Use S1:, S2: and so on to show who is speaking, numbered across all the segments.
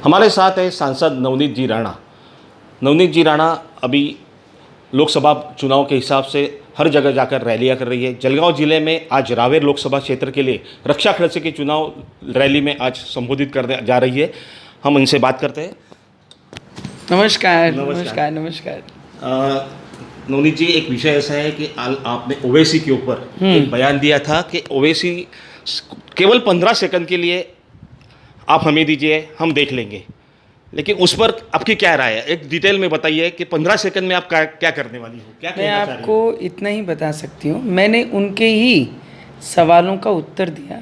S1: हमारे साथ है सांसद नवनीत जी राणा। नवनीत जी राणा अभी लोकसभा चुनाव के हिसाब से हर जगह जाकर रैलियां कर रही है। जलगांव जिले में आज रावेर लोकसभा क्षेत्र के लिए रक्षा खर्च की चुनाव रैली में आज संबोधित करने जा रही है। हम इनसे बात करते हैं।
S2: नमस्कार नमस्कार नमस्कार।
S1: नवनीत जी, एक विषय ऐसा है कि आपने ओवैसी के ऊपर एक बयान दिया था कि ओवैसी केवल 15 सेकंड के लिए आप हमें दीजिए, हम देख लेंगे, लेकिन उस पर आपकी क्या राय है? एक डिटेल में बताइए कि 15 सेकंड में आप क्या करने वाली हो, क्या
S2: मैं आपको इतना ही बता सकती हूँ, मैंने उनके ही सवालों का उत्तर दिया।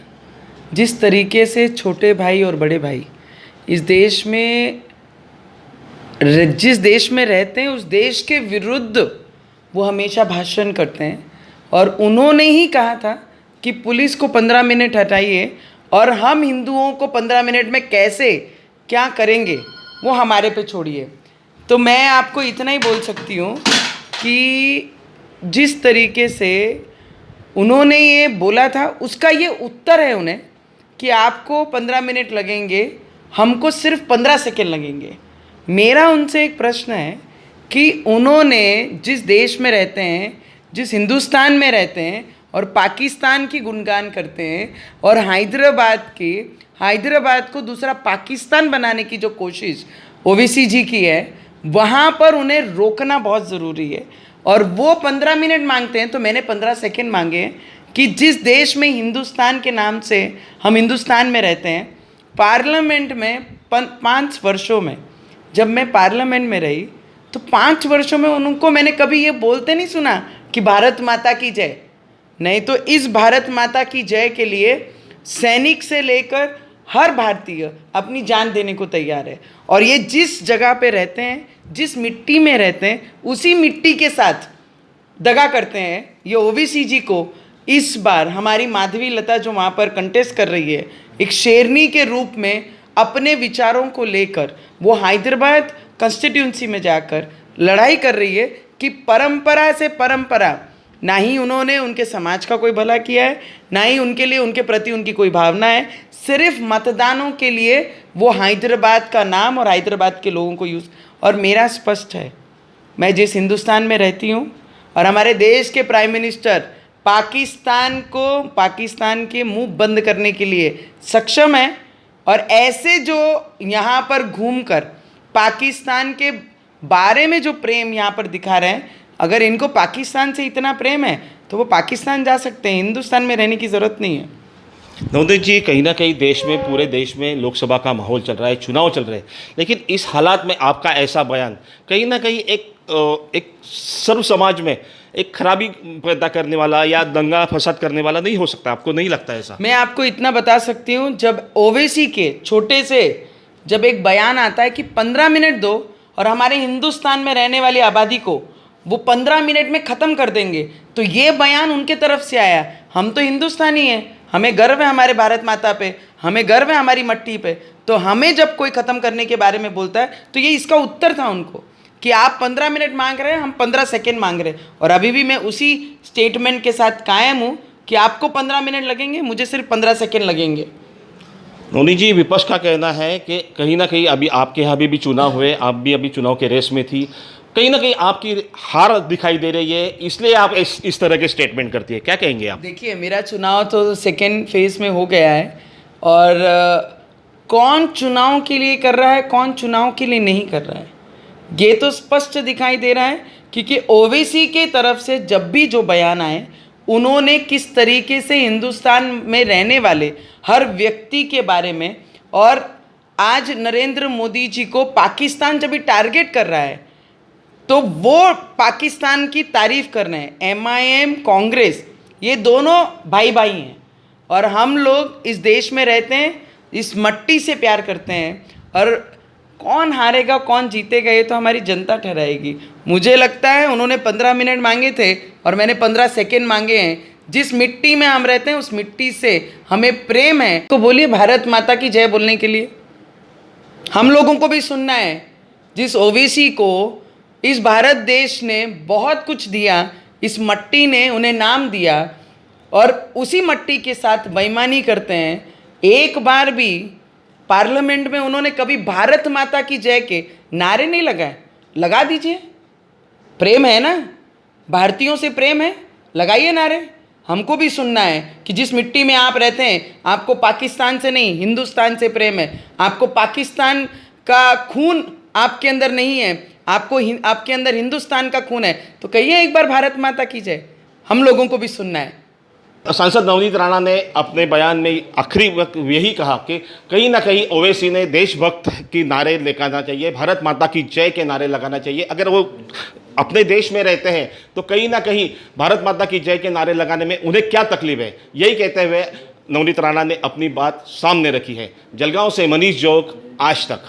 S2: जिस तरीके से छोटे भाई और बड़े भाई इस देश में जिस देश में रहते हैं उस देश के विरुद्ध वो हमेशा भाषण करते हैं, और उन्होंने ही कहा था कि पुलिस को 15 मिनट हटाइए और हम हिंदुओं को 15 मिनट में कैसे क्या करेंगे वो हमारे पे छोड़िए। तो मैं आपको इतना ही बोल सकती हूँ कि जिस तरीके से उन्होंने ये बोला था उसका ये उत्तर है उन्हें कि आपको 15 मिनट लगेंगे, हमको सिर्फ 15 सेकेंड लगेंगे। मेरा उनसे एक प्रश्न है कि उन्होंने जिस देश में रहते हैं, जिस हिंदुस्तान में रहते हैं और पाकिस्तान की गुणगान करते हैं और हैदराबाद को दूसरा पाकिस्तान बनाने की जो कोशिश ओवैसी जी की है, वहाँ पर उन्हें रोकना बहुत ज़रूरी है। और वो 15 मिनट मांगते हैं तो मैंने 15 सेकेंड मांगे हैं कि जिस देश में हिंदुस्तान के नाम से हम हिंदुस्तान में रहते हैं, पार्लियामेंट में 5 वर्षों में जब मैं पार्लियामेंट में रही तो 5 वर्षों में उनको मैंने कभी ये बोलते नहीं सुना कि भारत माता की जय। नहीं तो इस भारत माता की जय के लिए सैनिक से लेकर हर भारतीय अपनी जान देने को तैयार है। और ये जिस जगह पे रहते हैं, जिस मिट्टी में रहते हैं, उसी मिट्टी के साथ दगा करते हैं। ये ओवैसी जी को इस बार हमारी माधवी लता जो वहाँ पर कंटेस्ट कर रही है, एक शेरनी के रूप में अपने विचारों को लेकर वो हैदराबाद कंस्टिट्यूंसी में जाकर लड़ाई कर रही है कि परंपरा से परंपरा ना ही उन्होंने उनके समाज का कोई भला किया है, ना ही उनके लिए उनके प्रति उनकी कोई भावना है। सिर्फ मतदानों के लिए वो हैदराबाद का नाम और हैदराबाद के लोगों को यूज़। और मेरा स्पष्ट है, मैं जिस हिंदुस्तान में रहती हूँ और हमारे देश के प्राइम मिनिस्टर पाकिस्तान के मुंह बंद करने के लिए सक्षम है, और ऐसे जो यहाँ पर घूमकर पाकिस्तान के बारे में जो प्रेम यहाँ पर दिखा रहे हैं, अगर इनको पाकिस्तान से इतना प्रेम है तो वो पाकिस्तान जा सकते हैं, हिंदुस्तान में रहने की ज़रूरत नहीं है।
S1: नवनीत जी, कहीं ना कहीं देश में, पूरे देश में लोकसभा का माहौल चल रहा है, चुनाव चल रहे हैं, लेकिन इस हालात में आपका ऐसा बयान कहीं ना कहीं एक सर्व समाज में एक खराबी पैदा करने वाला या दंगा फसाद करने वाला नहीं हो सकता? आपको नहीं लगता ऐसा?
S2: मैं आपको इतना बता सकती हूँ, जब ओवैसी के छोटे से जब एक बयान आता है कि 15 मिनट दो और हमारे हिंदुस्तान में रहने वाली आबादी को वो 15 मिनट में ख़त्म कर देंगे, तो ये बयान उनके तरफ से आया। हम तो हिंदुस्तानी हैं, हमें गर्व है हमारे भारत माता पे, हमें गर्व है हमारी मट्टी पे। तो हमें जब कोई ख़त्म करने के बारे में बोलता है तो ये इसका उत्तर था उनको कि आप 15 मिनट मांग रहे हैं, हम 15 सेकेंड मांग रहे हैं। और अभी भी मैं उसी स्टेटमेंट के साथ कायम हूँ कि आपको 15 मिनट लगेंगे, मुझे सिर्फ 15 सेकेंड लगेंगे।
S1: नवनीत जी, विपक्ष का कहना है कि कहीं ना कहीं अभी आपके यहाँ भी चुनाव हुए, आप भी अभी चुनाव के रेस में थी, कहीं ना कहीं आपकी हार दिखाई दे रही है, इसलिए आप इस तरह के स्टेटमेंट करती है, क्या कहेंगे आप?
S2: देखिए, मेरा चुनाव तो सेकेंड फेज में हो गया है, और कौन चुनाव के लिए कर रहा है, कौन चुनाव के लिए नहीं कर रहा है, ये तो स्पष्ट दिखाई दे रहा है। क्योंकि ओवैसी के तरफ से जब भी जो बयान आए, उन्होंने किस तरीके से हिंदुस्तान में रहने वाले हर व्यक्ति के बारे में, और आज नरेंद्र मोदी जी को पाकिस्तान जब भी टारगेट कर रहा है तो वो पाकिस्तान की तारीफ़ कर रहे हैं। MIM कांग्रेस, ये दोनों भाई भाई हैं, और हम लोग इस देश में रहते हैं, इस मट्टी से प्यार करते हैं, और कौन हारेगा कौन जीतेगा ये तो हमारी जनता ठहराएगी। मुझे लगता है उन्होंने 15 मिनट मांगे थे और मैंने 15 सेकेंड मांगे हैं। जिस मिट्टी में हम रहते हैं उस मिट्टी से हमें प्रेम है, तो बोलिए भारत माता की जय बोलने के लिए हम लोगों को भी सुनना है। जिस ओवैसी को इस भारत देश ने बहुत कुछ दिया, इस मट्टी ने उन्हें नाम दिया, और उसी मट्टी के साथ बेईमानी करते हैं। एक बार भी पार्लियामेंट में उन्होंने कभी भारत माता की जय के नारे नहीं लगाए। लगा दीजिए, प्रेम है ना, भारतीयों से प्रेम है, लगाइए नारे। हमको भी सुनना है कि जिस मिट्टी में आप रहते हैं आपको पाकिस्तान से नहीं हिंदुस्तान से प्रेम है, आपको पाकिस्तान का खून आपके अंदर नहीं है, आपके अंदर हिंदुस्तान का खून है, तो कहिए एक बार भारत माता की जय। हम लोगों को भी सुनना है।
S1: सांसद नवनीत राणा ने अपने बयान में आखिरी वक्त यही कहा कि कहीं ना कहीं ओवैसी ने देशभक्त की नारे लगाना चाहिए, भारत माता की जय के नारे लगाना चाहिए। अगर वो अपने देश में रहते हैं तो कहीं ना कहीं भारत माता की जय के नारे लगाने में उन्हें क्या तकलीफ है, यही कहते हुए नवनीत राणा ने अपनी बात सामने रखी है। जलगांव से मनीष जोग, आज तक।